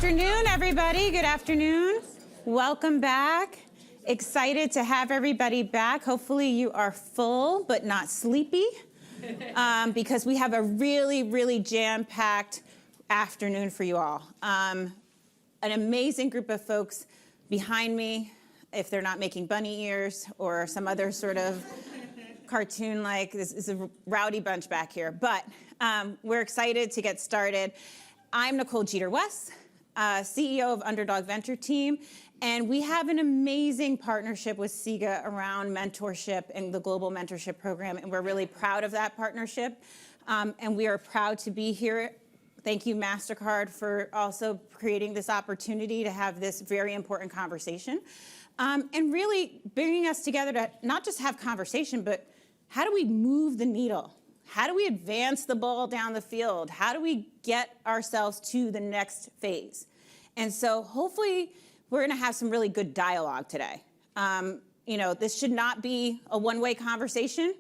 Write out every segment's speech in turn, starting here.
afternoon, everybody. Good afternoon. Welcome back. Excited to have everybody back. Hopefully you are full but not sleepy because we have a really, really jam-packed afternoon for you all. An amazing group of folks behind me, if they're not making bunny ears or some other sort of cartoon like, this is a rowdy bunch back here. But we're excited to get started. I'm Nicole Jeter-West, CEO of Underdog Venture Team, and we have an amazing partnership with SIGA around mentorship and the Global Mentorship Program, and we're really proud of that partnership, and we are proud to be here. Thank you, MasterCard, for also creating this opportunity to have this very important conversation, and really bringing us together to not just have conversation, but how do we move the needle? How do we advance the ball down the field? How do we get ourselves to the next phase? And so hopefully we're gonna have some really good dialogue today. You know, this should not be a one-way conversation.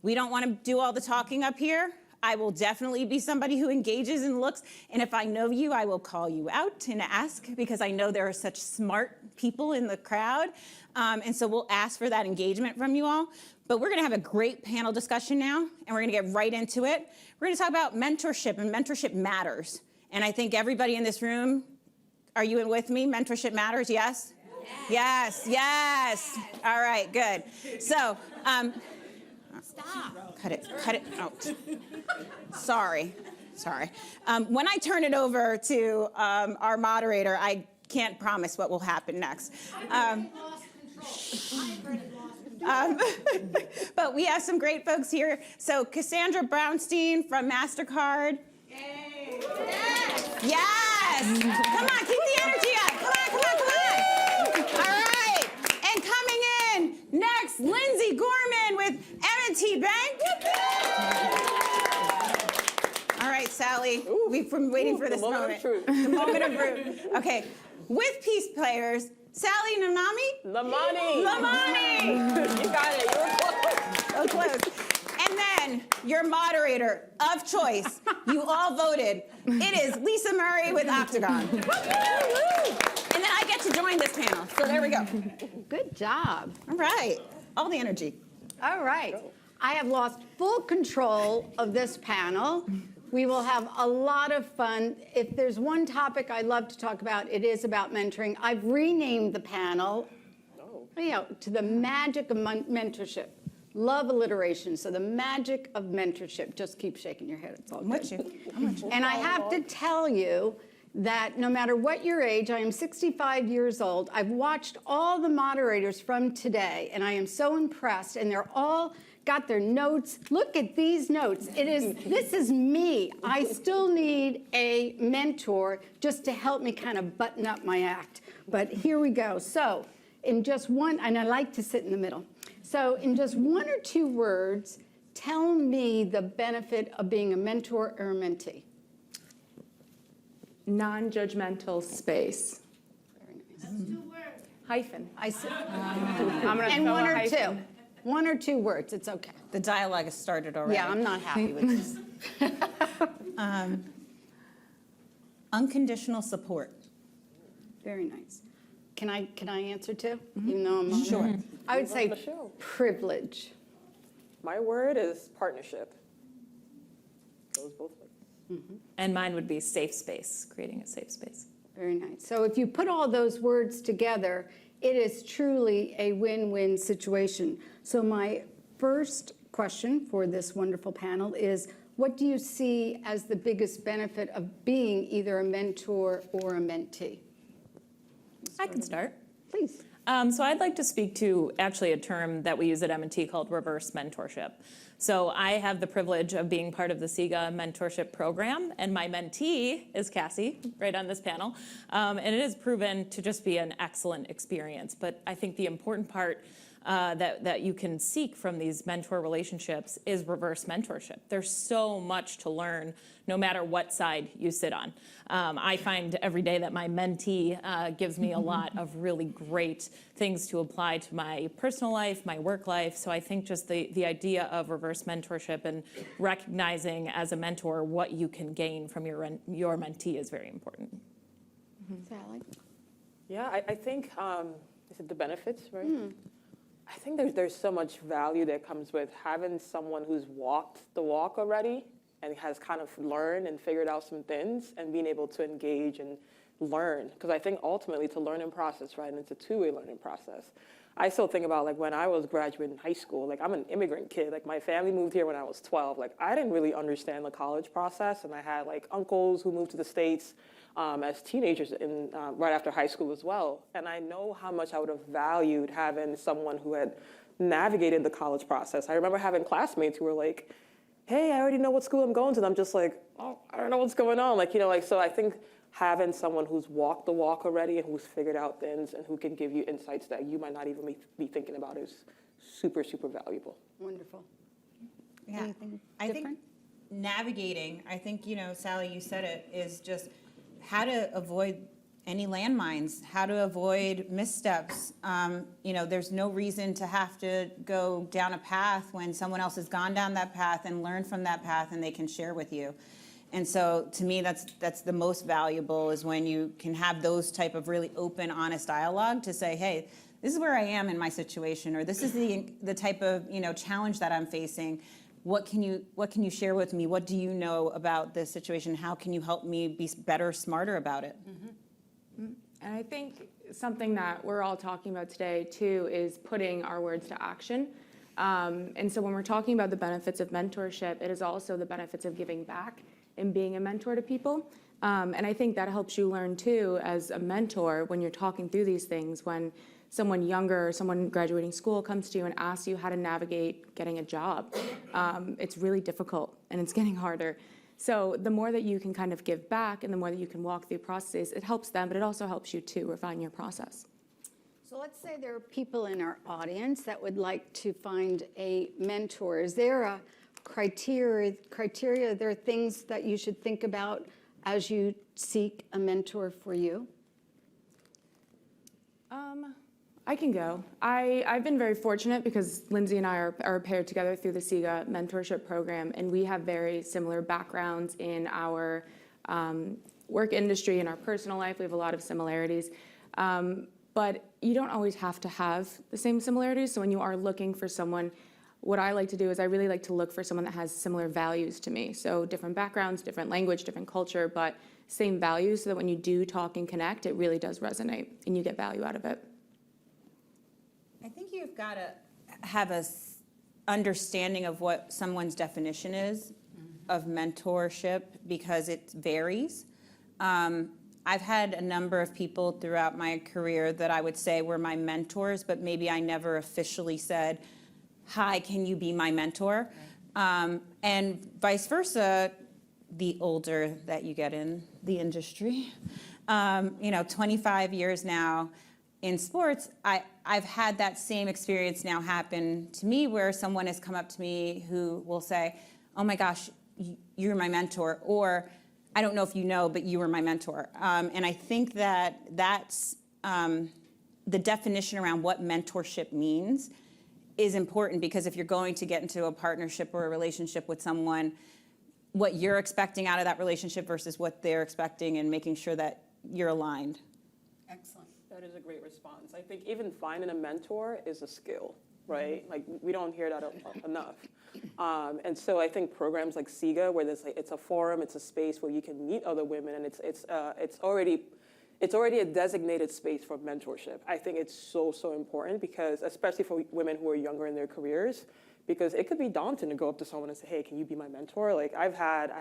We don't wanna do all the talking up here. I will definitely be somebody who engages and looks, and if I know you, I will call you out and ask, because I know there are such smart people in the crowd, and so we'll ask for that engagement from you all. But we're gonna have a great panel discussion now, and we're gonna get right into it. We're gonna talk about mentorship, and mentorship matters. And I think everybody in this room, are you in with me? Mentorship matters, yes? Yes, yes. All right, good. So, Stop. cut it out. Sorry. When I turn it over to our moderator, I can't promise what will happen next. But we have some great folks here. So Cassandra Brownstein from MasterCard. Yay. Yes. Come on, keep the energy up. Come on. All right. And coming in next, Lindsay Gorman with M&T Bank. All right, Sally, we've been waiting for this moment. The moment of truth. Okay, with Peace Players, Sally Lamani. You got it. You were So close. And then your moderator of choice, you all voted. It is Lisa Murray with Octagon. And then I get to join this panel. So there we go. Good job. All right. All the energy. All right. I have lost full control of this panel. We will have a lot of fun. If there's one topic I love to talk about, it is about mentoring. I've renamed the panel, to the magic of mentorship. Love alliteration, so the magic of mentorship. Just keep shaking your head, it's all good. I'm with you. And I have to tell you that no matter what your age, I am 65 years old. I've watched all the moderators from today, and I am so impressed, and they're all got their notes. Look at these notes. This is me. I still need a mentor just to help me kind of button up my act. But here we go. So in just one, and I like to sit in the middle. So in just one or two words, tell me the benefit of being a mentor or a mentee. non-judgmental space. Very nice. That's 2 words. Hyphen. I said, I'm gonna and throw one a or hyphen. two. One or two words, it's okay. The dialogue has started already. Yeah, I'm not happy with this. Unconditional support. Very nice. Can I answer too? Even though I'm Sure. I would say the show. privilege. My word is partnership. Goes both ways. And mine would be safe space, creating a safe space. Very nice. So if you put all those words together, it is truly a win-win situation. So my first question for this wonderful panel is, what do you see as the biggest benefit of being either a mentor or a mentee? I can start. Please. So I'd like to speak to actually a term that we use at M&T called reverse mentorship. So I have the privilege of being part of the SIGA mentorship program, and my mentee is Cassie, right on this panel. And it has proven to just be an excellent experience. But I think the important part that you can seek from these mentor relationships is reverse mentorship. There's so much to learn no matter what side you sit on. I find every day that my mentee gives me a lot of really great things to apply to my personal life, my work life. So I think just the idea of reverse mentorship and recognizing as a mentor what you can gain from your mentee is very important. Sally? Yeah, I think, is it the benefits, right? I think there's so much value that comes with having someone who's walked the walk already and has kind of learned and figured out some things and being able to engage and learn. Because I think ultimately it's a learning process, right? And it's a two-way learning process. I still think about like when I was graduating high school, like I'm an immigrant kid, like my family moved here when I was 12. Like I didn't really understand the college process, and I had like uncles who moved to the States as teenagers right after high school as well. And I know how much I would have valued having someone who had navigated the college process. I remember having classmates who were like, hey, I already know what school I'm going to. And I'm just like, oh, I don't know what's going on. Like, so I think having someone who's walked the walk already and who's figured out things and who can give you insights that you might not even be thinking about is super, super valuable. Wonderful. Yeah. Anything I think different? navigating, I think, Sally, you said it, is just how to avoid any landmines, how to avoid missteps. There's no reason to have to go down a path when someone else has gone down that path and learned from that path and they can share with you. And so to me, that's the most valuable, is when you can have those type of really open, honest dialogue to say, hey, this is where I am in my situation, or this is the type of challenge that I'm facing. What can you share with me? What do you know about this situation? How can you help me be better, smarter about it? And I think something that we're all talking about today too is putting our words to action. And so when we're talking about the benefits of mentorship, it is also the benefits of giving back and being a mentor to people. And I think that helps you learn too as a mentor when you're talking through these things, when someone younger or someone graduating school comes to you and asks you how to navigate getting a job. It's really difficult and it's getting harder. So the more that you can kind of give back and the more that you can walk through processes, it helps them, but it also helps you to refine your process. So let's say there are people in our audience that would like to find a mentor. Is there a criteria? There are things that you should think about as you seek a mentor for you? I can go. I've been very fortunate because Lindsay and I are paired together through the SIGA mentorship program, and we have very similar backgrounds in our work industry and our personal life. We have a lot of similarities. But you don't always have to have the same similarities. So when you are looking for someone, what I like to do is I really like to look for someone that has similar values to me. So different backgrounds, different language, different culture, but same values, so that when you do talk and connect, it really does resonate and you get value out of it. I think you've got to have a understanding of what someone's definition is of mentorship, because it varies. I've had a number of people throughout my career that I would say were my mentors, but maybe I never officially said, hi, can you be my mentor? And vice versa, the older that you get in the industry. 25 years now in sports, I've had that same experience now happen to me, where someone has come up to me who will say, oh my gosh, you're my mentor, or I don't know if you know, but you were my mentor. And I think that that's the definition around what mentorship means is important, because if you're going to get into a partnership or a relationship with someone, what you're expecting out of that relationship versus what they're expecting, and making sure that you're aligned. Excellent. That is a great response. I think even finding a mentor is a skill, right? Like we don't hear that enough. And so I think programs like SIGA, where it's a forum, it's a space where you can meet other women, and it's already a designated space for mentorship. I think it's so important, because especially for women who are younger in their careers, because it could be daunting to go up to someone and say, hey, can you be my mentor? Like I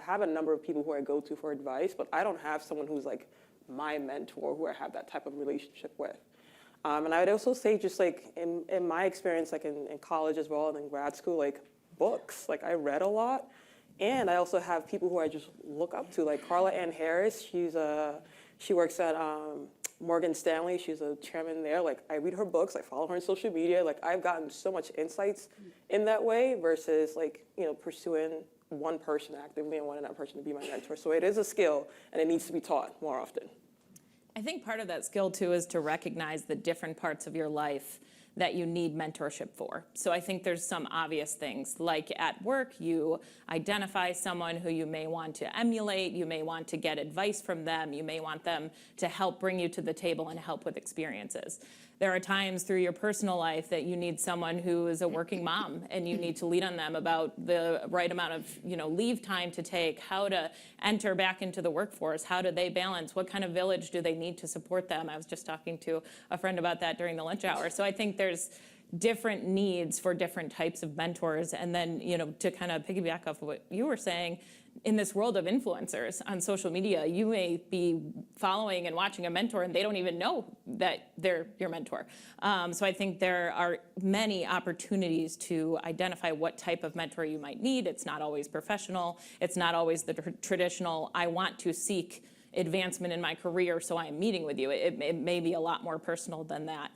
have a number of people who I go to for advice, but I don't have someone who's like my mentor who I have that type of relationship with. And I would also say, just like in my experience, like in college as well and in grad school, like books, like I read a lot. And I also have people who I just look up to, like Carla Ann Harris. She works at Morgan Stanley. She's a chairman there. Like I read her books, I follow her on social media. Like I've gotten so much insights in that way versus like, pursuing one person actively and wanting that person to be my mentor. So it is a skill, and it needs to be taught more often. I think part of that skill too is to recognize the different parts of your life that you need mentorship for. So I think there's some obvious things, like at work, you identify someone who you may want to emulate, you may want to get advice from them, you may want them to help bring you to the table and help with experiences. There are times through your personal life that you need someone who is a working mom and you need to lead on them about the right amount of leave time to take, how to enter back into the workforce, how do they balance, what kind of village do they need to support them. I was just talking to a friend about that during the lunch hour. So I think there's different needs for different types of mentors. And then, to kind of piggyback off of what you were saying, in this world of influencers on social media, you may be following and watching a mentor and they don't even know that they're your mentor. So I think there are many opportunities to identify what type of mentor you might need. It's not always professional. It's not always the traditional, I want to seek advancement in my career, so I'm meeting with you. It may be a lot more personal than that.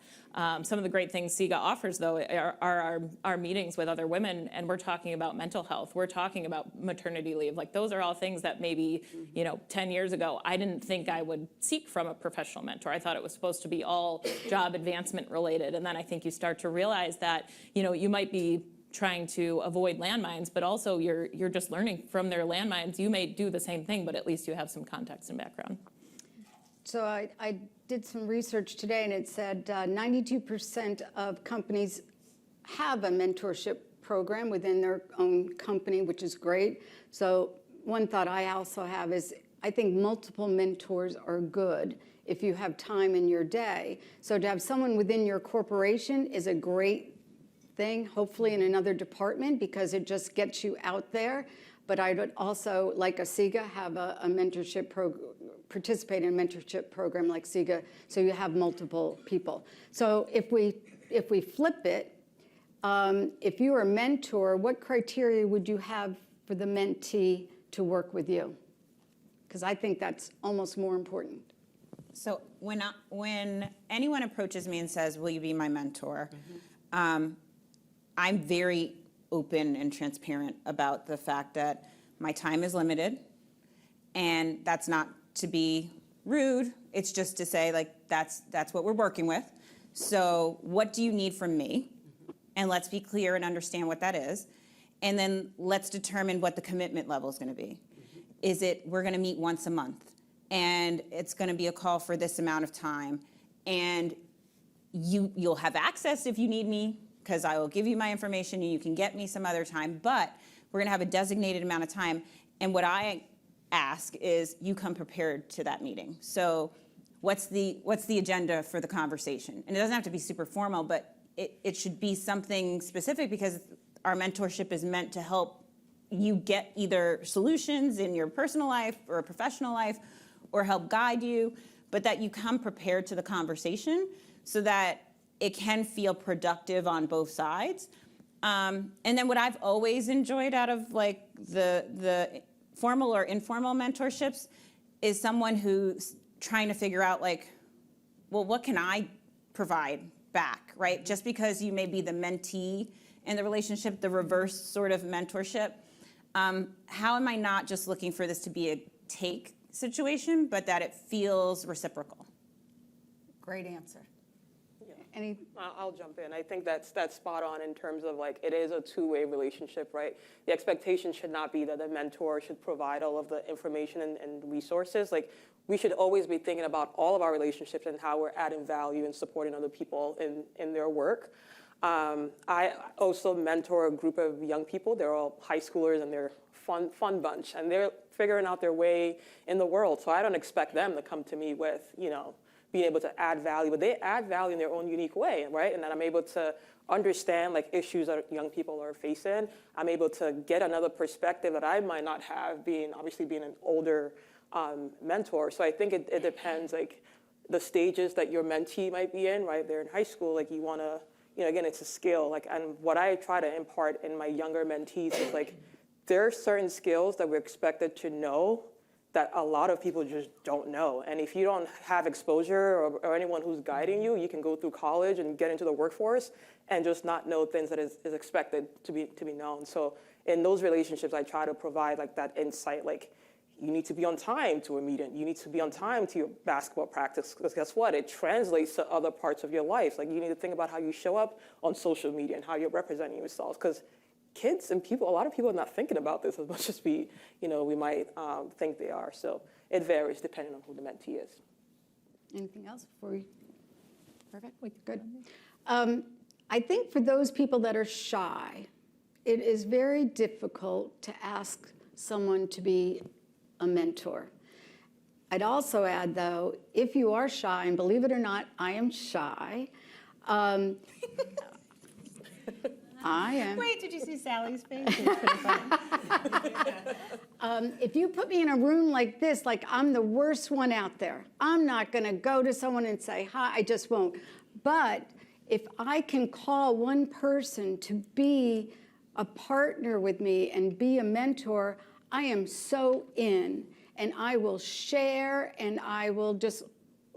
Some of the great things SIGA offers, though, are our meetings with other women, and we're talking about mental health. We're talking about maternity leave. Like, those are all things that maybe, 10 years ago, I didn't think I would seek from a professional mentor. I thought it was supposed to be all job advancement related. And then I think you start to realize that, you might be trying to avoid landmines, but also you're just learning from their landmines. You may do the same thing, but at least you have some context and background. So I did some research today, and it said 92% of companies have a mentorship program within their own company, which is great. So one thought I also have is I think multiple mentors are good if you have time in your day. So to have someone within your corporation is a great thing, hopefully in another department, because it just gets you out there. But I would also, like a SIGA, have a mentorship program, participate in a mentorship program like SIGA, so you have multiple people. So if we flip it, if you were a mentor, what criteria would you have for the mentee to work with you? Because I think that's almost more important. So when anyone approaches me and says, will you be my mentor? I'm very open and transparent about the fact that my time is limited, and that's not to be rude. It's just to say, like, that's what we're working with. So what do you need from me? And let's be clear and understand what that is. And then let's determine what the commitment level is going to be. Is it we're going to meet once a month, and it's going to be a call for this amount of time, and you'll have access if you need me, because I will give you my information and you can get me some other time, but we're gonna have a designated amount of time. And what I ask is you come prepared to that meeting. So what's the agenda for the conversation? And it doesn't have to be super formal, but it should be something specific, because our mentorship is meant to help you get either solutions in your personal life or professional life, or help guide you, but that you come prepared to the conversation so that it can feel productive on both sides. And then what I've always enjoyed out of like the formal or informal mentorships is someone who's trying to figure out, like, well, what can I provide back, right? Just because you may be the mentee in the relationship, the reverse sort of mentorship, how am I not just looking for this to be a take situation, but that it feels reciprocal? Great answer. I'll jump in. I think that's spot on in terms of, like, it is a two-way relationship, right? The expectation should not be that the mentor should provide all of the information and resources. Like, we should always be thinking about all of our relationships and how we're adding value and supporting other people in their work. I also mentor a group of young people. They're all high schoolers, and they're fun bunch, and they're figuring out their way in the world. So I don't expect them to come to me with, being able to add value, but they add value in their own unique way, right? And then I'm able to understand, like, issues that young people are facing. I'm able to get another perspective that I might not have, being an older mentor. So I think it depends, like, the stages that your mentee might be in, right? They're in high school, like, you want to, again, it's a skill. Like, and what I try to impart in my younger mentees is, like, there are certain skills that we're expected to know that a lot of people just don't know. And if you don't have exposure or anyone who's guiding you, you can go through college and get into the workforce and just not know things that is expected to be known. So in those relationships, I try to provide, like, that insight, like, you need to be on time to a meeting. You need to be on time to your basketball practice, because guess what? It translates to other parts of your life. Like, you need to think about how you show up on social media and how you're representing yourself, because kids and people, a lot of people are not thinking about this as much as we might think they are. So it varies depending on who the mentee is. Anything else before we? Perfect. Good. I think for those people that are shy, it is very difficult to ask someone to be a mentor. I'd also add, though, if you are shy, and believe it or not, I am shy. I am. Wait, did you see Sally's face? It's pretty funny. If you put me in a room like this, like I'm the worst one out there, I'm not going to go to someone and say hi. I just won't. But if I can call one person to be a partner with me and be a mentor, I am so in, and I will share, and I will just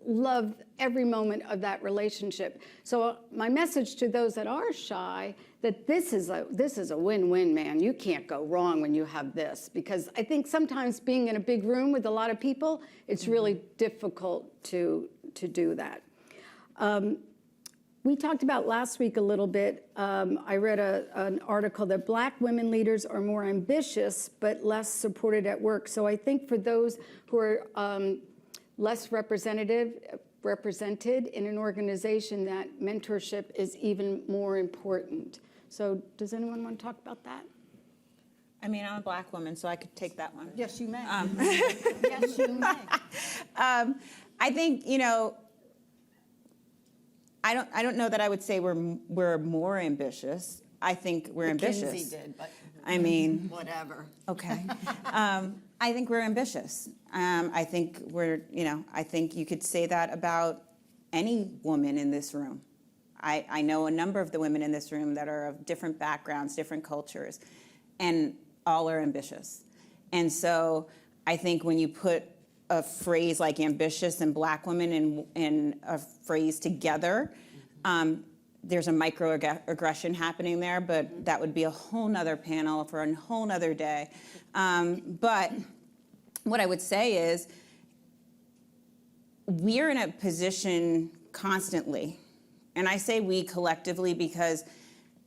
love every moment of that relationship. So my message to those that are shy, that this is a win-win, man. You can't go wrong when you have this, because I think sometimes being in a big room with a lot of people, it's really difficult to do that. We talked about last week a little bit. I read an article that Black women leaders are more ambitious but less supported at work. So I think for those who are less represented in an organization, that mentorship is even more important. So does anyone want to talk about that? I mean, I'm a Black woman, so I could take that one. Yes, you may. Yes, you may. I think, I don't know that I would say we're more ambitious. I think we're ambitious. Kinsey did, but I mean, whatever. okay. I think we're ambitious. I think I think you could say that about any woman in this room. I know a number of the women in this room that are of different backgrounds, different cultures, and all are ambitious. And so I think when you put a phrase like ambitious and Black women in a phrase together, there's a microaggression happening there, but that would be a whole nother panel for a whole nother day. But what I would say is we're in a position constantly, and I say we collectively because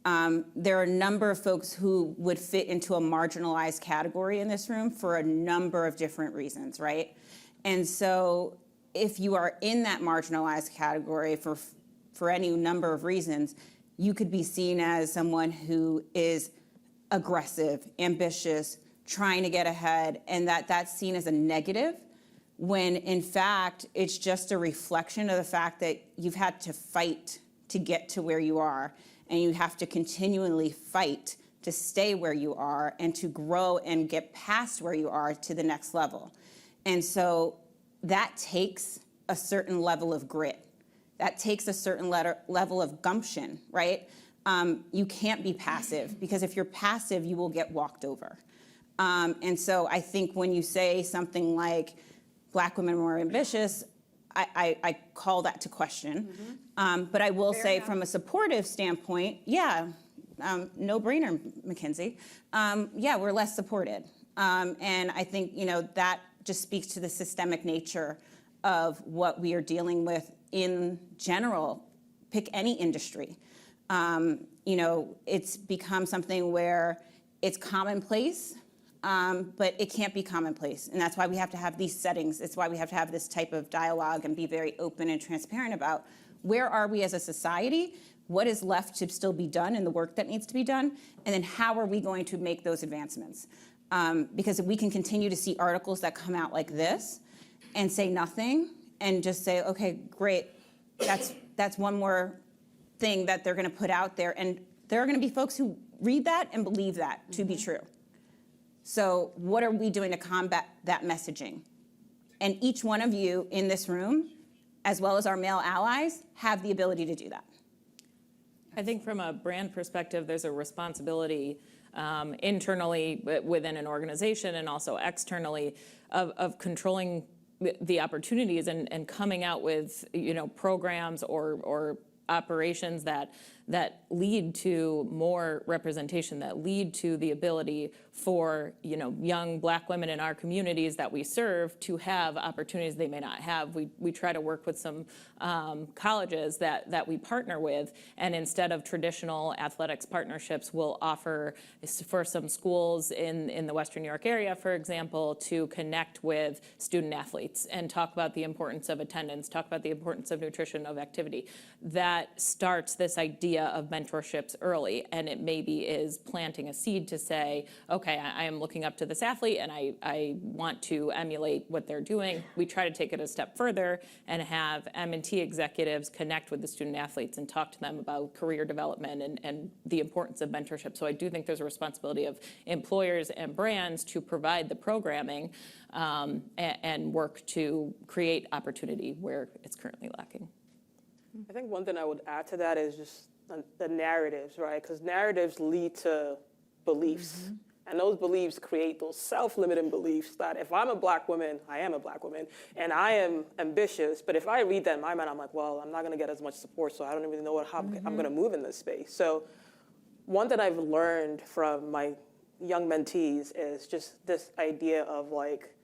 there are a number of folks who would fit into a marginalized category in this room for a number of different reasons, right? And so if you are in that marginalized category for any number of reasons, you could be seen as someone who is aggressive, ambitious, trying to get ahead, and that's seen as a negative, when in fact it's just a reflection of the fact that you've had to fight to get to where you are, and you have to continually fight to stay where you are and to grow and get past where you are to the next level. And so that takes a certain level of grit. That takes a certain level of gumption, right? You can't be passive, because if you're passive, you will get walked over. And so I think when you say something like Black women are more ambitious, I call that to question. But I will say from a supportive standpoint, no brainer, Mackenzie. We're less supported. And I think, that just speaks to the systemic nature of what we are dealing with in general. Pick any industry. It's become something where it's commonplace, but it can't be commonplace. And that's why we have to have these settings. It's why we have to have this type of dialogue and be very open and transparent about where are we as a society, what is left to still be done in the work that needs to be done, and then how are we going to make those advancements? Because if we can continue to see articles that come out like this and say nothing and just say, okay, great, that's one more thing that they're going to put out there. And there are going to be folks who read that and believe that to be true. So what are we doing to combat that messaging? And each one of you in this room, as well as our male allies, have the ability to do that. I think from a brand perspective, there's a responsibility internally within an organization and also externally of controlling the opportunities and coming out with programs or operations that that lead to more representation, that lead to the ability for, you know, young Black women in our communities that we serve to have opportunities they may not have. We try to work with some colleges that we partner with, and instead of traditional athletics partnerships, we'll offer for some schools in the Western New York area, for example, to connect with student athletes and talk about the importance of attendance, talk about the importance of nutrition, of activity. That starts this idea of mentorships early, and it maybe is planting a seed to say, okay, I am looking up to this athlete and I want to emulate what they're doing. We try to take it a step further and have M&T executives connect with the student athletes and talk to them about career development and the importance of mentorship. So I do think there's a responsibility of employers and brands to provide the programming and work to create opportunity where it's currently lacking. I think one thing I would add to that is just the narratives, right? Because narratives lead to beliefs. And those beliefs create those self-limiting beliefs that if I'm a Black woman, I am a Black woman, and I am ambitious, but if I read that in my mind, I'm like, well, I'm not going to get as much support, so I don't even know how I'm going to move in this space. So one that I've learned from my young mentees is just this idea of like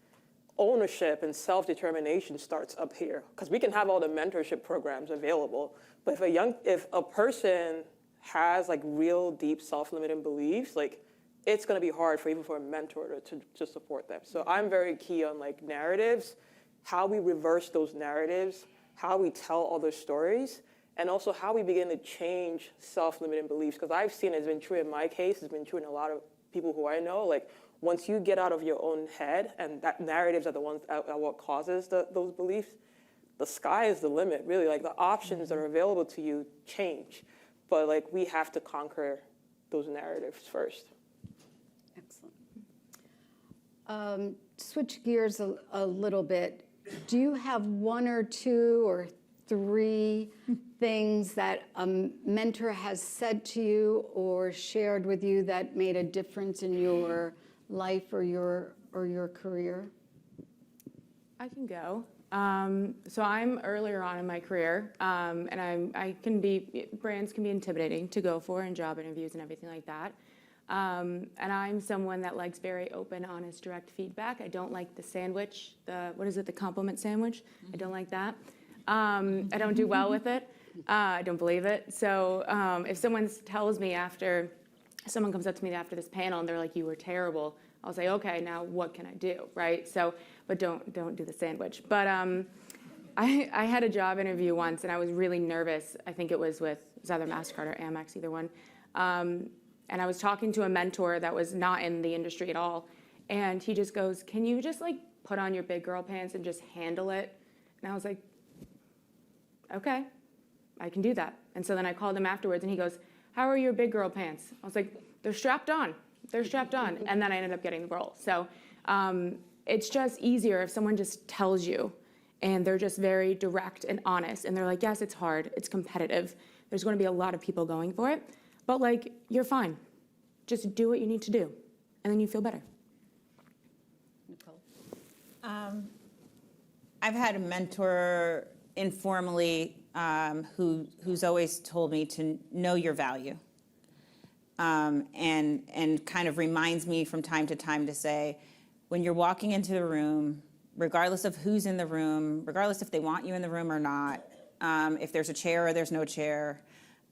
ownership and self-determination starts up here. Because we can have all the mentorship programs available, but if a person has like real deep self-limiting beliefs, like it's going to be hard for a mentor to support them. So I'm very key on like narratives, how we reverse those narratives, how we tell other stories, and also how we begin to change self-limiting beliefs. Because I've seen it's been true in my case, it's been true in a lot of people who I know, like once you get out of your own head, and that narratives are the ones that are what causes those beliefs, the sky is the limit, really. Like the options that are available to you change. But like we have to conquer those narratives first. Excellent. Switch gears a little bit. Do you have one or two or three things that a mentor has said to you or shared with you that made a difference in your life or your career? I can go. So I'm earlier on in my career, and brands can be intimidating to go for in job interviews and everything like that. And I'm someone that likes very open, honest, direct feedback. I don't like the sandwich, the compliment sandwich? I don't like that. I don't do well with it. I don't believe it. So if someone comes up to me after this panel and they're like, you were terrible, I'll say, okay, now what can I do, right? So, but don't do the sandwich. But I had a job interview once and I was really nervous. I think it was either MasterCard or Amex, either one. And I was talking to a mentor that was not in the industry at all. And he just goes, can you just like put on your big girl pants and just handle it? And I was like, okay, I can do that. And so then I called him afterwards and he goes, how are your big girl pants? I was like, they're strapped on. They're strapped on. And then I ended up getting the role. So it's just easier if someone just tells you and they're just very direct and honest. And they're like, yes, it's hard. It's competitive. There's going to be a lot of people going for it. But like, you're fine. Just do what you need to do. And then you feel better. Nicole? I've had a mentor informally who's always told me to know your value. And kind of reminds me from time to time to say, when you're walking into the room, regardless of who's in the room, regardless if they want you in the room or not, if there's a chair or there's no chair,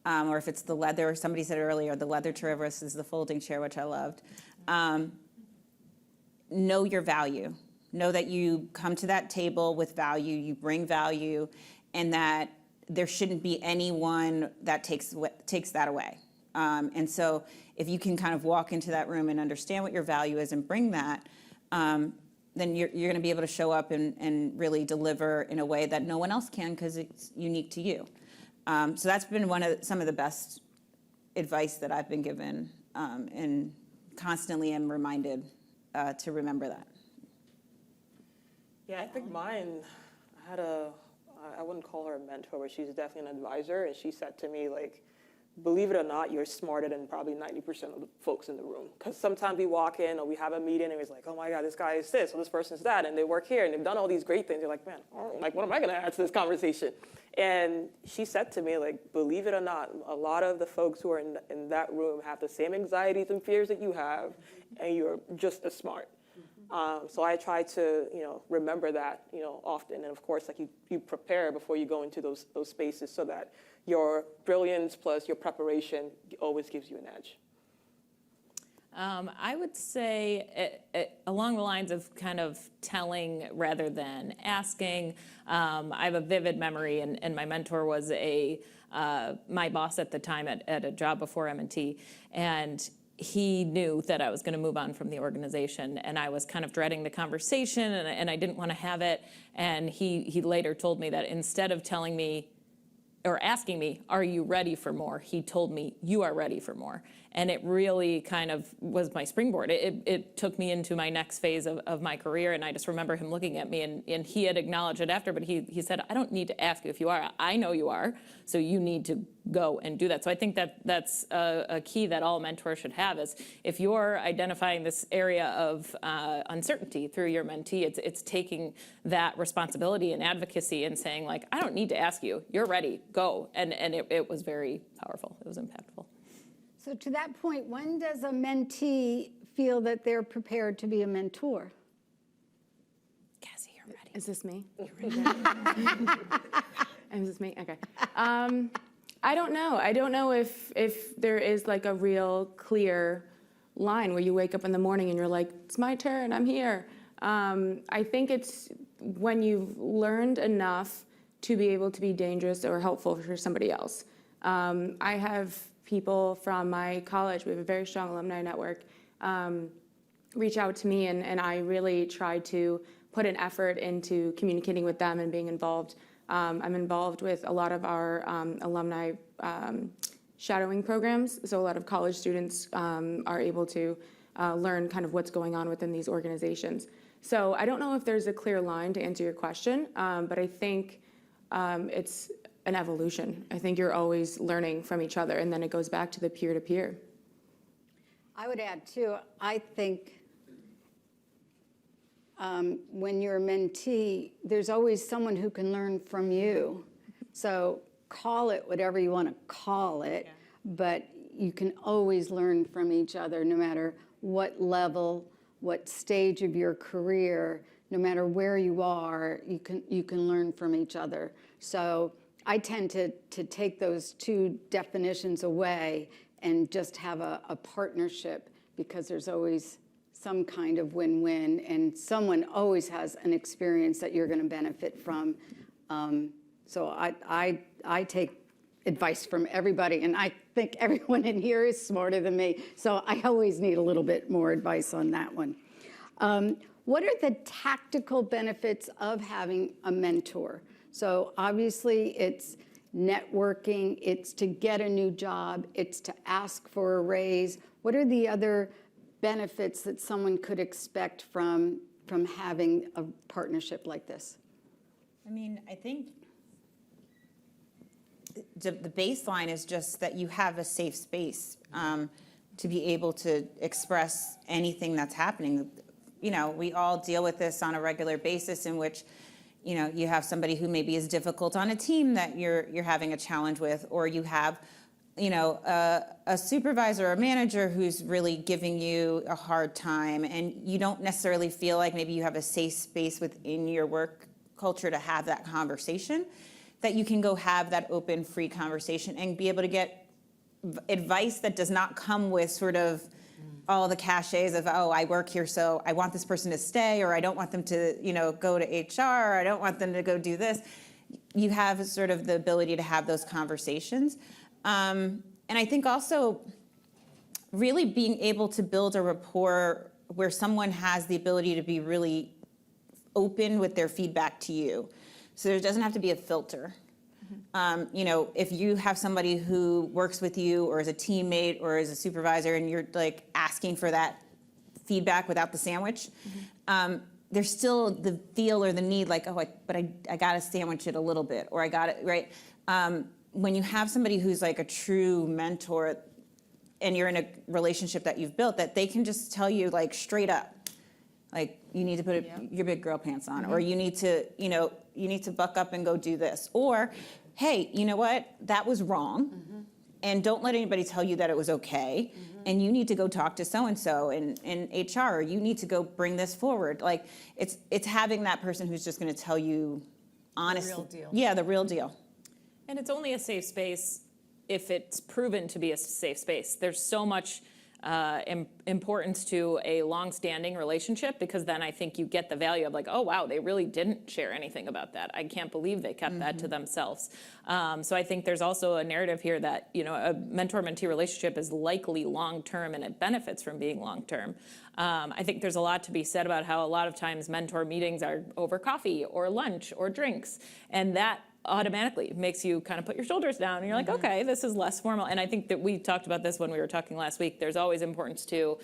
or if it's the leather, somebody said earlier, the leather chair versus the folding chair, which I loved. Know your value. Know that you come to that table with value, you bring value, and that there shouldn't be anyone that takes that away. And so if you can kind of walk into that room and understand what your value is and bring that, then you're going to be able to show up and really deliver in a way that no one else can because it's unique to you. So that's been some of the best advice that I've been given, and constantly am reminded to remember that. Yeah, I think mine, I wouldn't call her a mentor, but she's definitely an advisor. And she said to me, like, believe it or not, you're smarter than probably 90% of the folks in the room. Because sometimes we walk in or we have a meeting and it's like, oh my God, this guy is this, or this person's that, and they work here and they've done all these great things. You're like, man, like, what am I going to add to this conversation? And she said to me, like, believe it or not, a lot of the folks who are in that room have the same anxieties and fears that you have, and you're just as smart. So I try to, remember that, often. And of course, like you prepare before you go into those spaces so that your brilliance plus your preparation always gives you an edge. I would say along the lines of kind of telling rather than asking. I have a vivid memory, and my mentor was my boss at the time at a job before M&T, and he knew that I was going to move on from the organization, and I was kind of dreading the conversation, and I didn't want to have it. And he later told me that instead of telling me or asking me, are you ready for more? He told me, you are ready for more. And it really kind of was my springboard. It took me into my next phase of my career, and I just remember him looking at me, and he had acknowledged it after, but he said, I don't need to ask you if you are. I know you are, so you need to go and do that. So I think that's a key that all mentors should have is if you're identifying this area of uncertainty through your mentee, it's taking that responsibility and advocacy and saying, like, I don't need to ask you. You're ready. Go. And it was very powerful. It was impactful. So to that point, when does a mentee feel that they're prepared to be a mentor? Cassie, you're ready. Is this me? Is this me? Okay. I don't know. I don't know if there is like a real clear line where you wake up in the morning and you're like, it's my turn, I'm here. I think it's when you've learned enough to be able to be dangerous or helpful for somebody else. I have people from my college, we have a very strong alumni network, reach out to me, and I really try to put an effort into communicating with them and being involved. I'm involved with a lot of our alumni shadowing programs, so a lot of college students are able to learn kind of what's going on within these organizations. So I don't know if there's a clear line to answer your question, but I think it's an evolution. I think you're always learning from each other, and then it goes back to the peer-to-peer. I would add, too, I think when you're a mentee, there's always someone who can learn from you. So call it whatever you want to call it, but you can always learn from each other, no matter what level, what stage of your career, no matter where you are, you can learn from each other. So I tend to take those two definitions away and just have a partnership, because there's always some kind of win-win, and someone always has an experience that you're going to benefit from. So I take advice from everybody, and I think everyone in here is smarter than me, so I always need a little bit more advice on that one. What are the tactical benefits of having a mentor? So obviously it's networking, it's to get a new job, it's to ask for a raise. What are the other benefits that someone could expect from having a partnership like this? I mean, I think the baseline is just that you have a safe space to be able to express anything that's happening. We all deal with this on a regular basis, in which you have somebody who maybe is difficult on a team that you're having a challenge with, or you have, a supervisor or a manager who's really giving you a hard time, and you don't necessarily feel like maybe you have a safe space within your work culture to have that conversation, that you can go have that open, free conversation and be able to get advice that does not come with sort of all the cliches of, oh, I work here, so I want this person to stay, or I don't want them to, go to HR, or I don't want them to go do this. You have sort of the ability to have those conversations. And I think also really being able to build a rapport where someone has the ability to be really open with their feedback to you. So there doesn't have to be a filter. If you have somebody who works with you or is a teammate or is a supervisor, and you're like asking for that feedback without the sandwich, there's still the feel or the need, like, oh, but I got to sandwich it a little bit, or I got it, right? when you have somebody who's like a true mentor and you're in a relationship that you've built, that they can just tell you like straight up, like you need to put your big girl pants on, or you need to, you need to buck up and go do this. Or, hey, you know what? That was wrong. And don't let anybody tell you that it was okay. And you need to go talk to so-and-so in HR, or you need to go bring this forward. Like it's having that person who's just gonna tell you honestly. The real deal. Yeah, the real deal. And it's only a safe space if it's proven to be a safe space. There's so much importance to a long-standing relationship, because then I think you get the value of like, oh wow, they really didn't share anything about that. I can't believe they kept that to themselves. So I think there's also a narrative here that a mentor-mentee relationship is likely long-term and it benefits from being long-term. I think there's a lot to be said about how a lot of times mentor meetings are over coffee or lunch or drinks, and that automatically makes you kind of put your shoulders down and you're like, okay, this is less formal. And I think that we talked about this when we were talking last week. There's always importance to,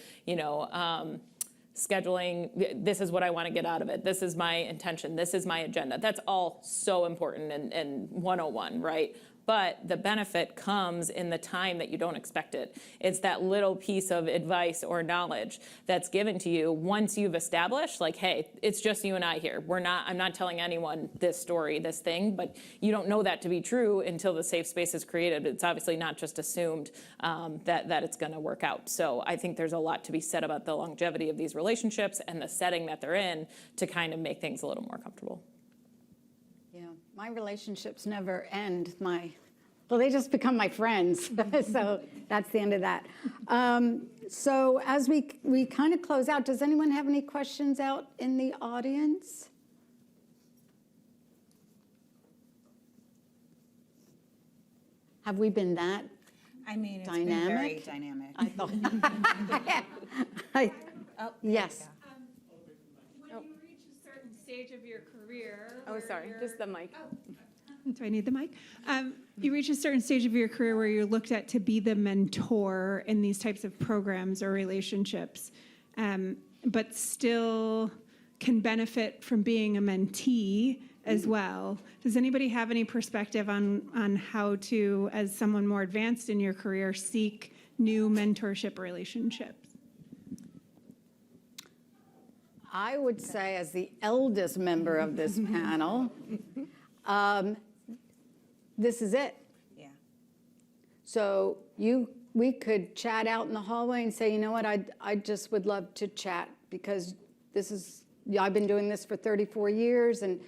scheduling. This is what I want to get out of it. This is my intention. This is my agenda. That's all so important and 101, right? But the benefit comes in the time that you don't expect it. It's that little piece of advice or knowledge that's given to you once you've established, like, hey, it's just you and I here. I'm not telling anyone this story, this thing, but you don't know that to be true until the safe space is created. It's obviously not just assumed that it's going to work out. So I think there's a lot to be said about the longevity of these relationships and the setting that they're in to kind of make things a little more comfortable. Yeah, my relationships never end. Well, they just become my friends. So that's the end of that. So as we kind of close out, does anyone have any questions out in the audience? Have we been that? I mean, it's Dynamic? been very dynamic. I thought. Yes. When you reach a certain stage of your career. Oh, where sorry, you're- just the mic. Do I need the mic? You reach a certain stage of your career where you're looked at to be the mentor in these types of programs or relationships, but still can benefit from being a mentee as well. Does anybody have any perspective on how to, as someone more advanced in your career, seek new mentorship relationships? I would say, as the eldest member of this panel, this is it. Yeah. So we could chat out in the hallway and say, you know what, I just would love to chat, because I've been doing this for 34 years, and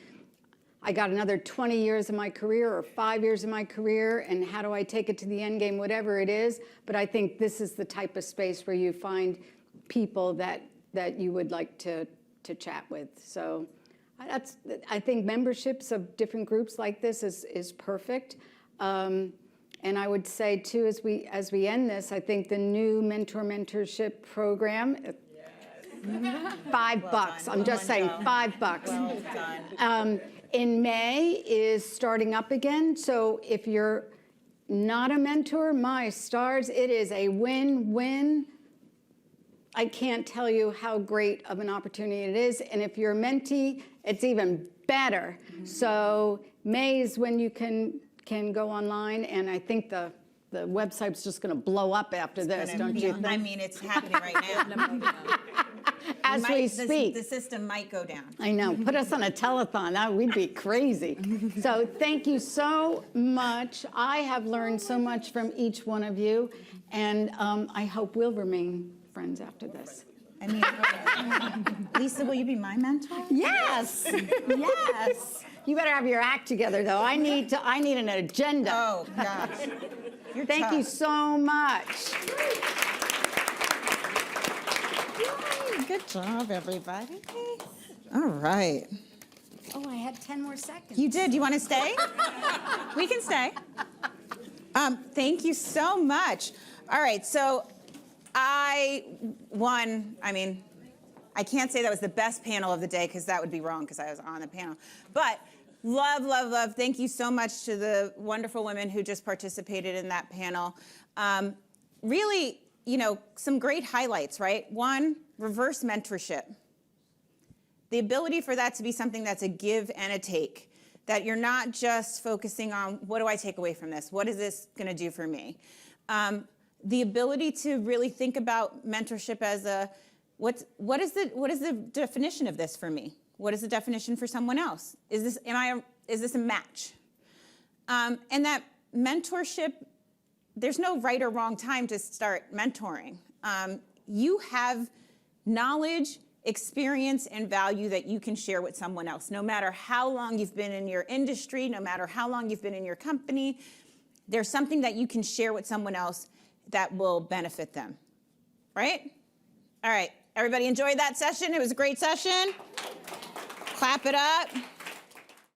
I got another 20 years of my career or 5 years of my career, and how do I take it to the end game, whatever it is. But I think this is the type of space where you find people that you would like to chat with. So I think memberships of different groups like this is perfect. And I would say too, as we end this, I think the new mentorship program, $5. I'm just saying, $5. Well done. In May is starting up again. So if you're not a mentor, my stars, it is a win-win. I can't tell you how great of an opportunity it is. And if you're a mentee, it's even better. So May is when you can go online, and I think the website's just going to blow up after this, don't you think? I mean, it's happening right now. As we speak. The system might go down. I know. Put us on a telethon. We'd be crazy. So thank you so much. I have learned so much from each one of you, and I hope we'll remain friends after this. I mean, Lisa, will you be my mentor? Yes. Yes. You better have your act together, though. I need an agenda. Oh, gosh. You're Thank tough. you so much. Yay, good job, everybody. All right. Oh, I had 10 more seconds. You did. You want to stay? We can stay. Thank you so much. All right, so I won. I mean, I can't say that was the best panel of the day, because that would be wrong, because I was on the panel. But love, love, love. Thank you so much to the wonderful women who just participated in that panel. Really, some great highlights, right? One, reverse mentorship. The ability for that to be something that's a give and a take. that you're not just focusing on what do I take away from this? What is this going to do for me? The ability to really think about mentorship as a what is the definition of this for me? What is the definition for someone else? Is this a match? And that mentorship, there's no right or wrong time to start mentoring. You have knowledge, experience, and value that you can share with someone else. No matter how long you've been in your industry, no matter how long you've been in your company, there's something that you can share with someone else that will benefit them, right? All right, everybody enjoyed that session? It was a great session. Clap it up.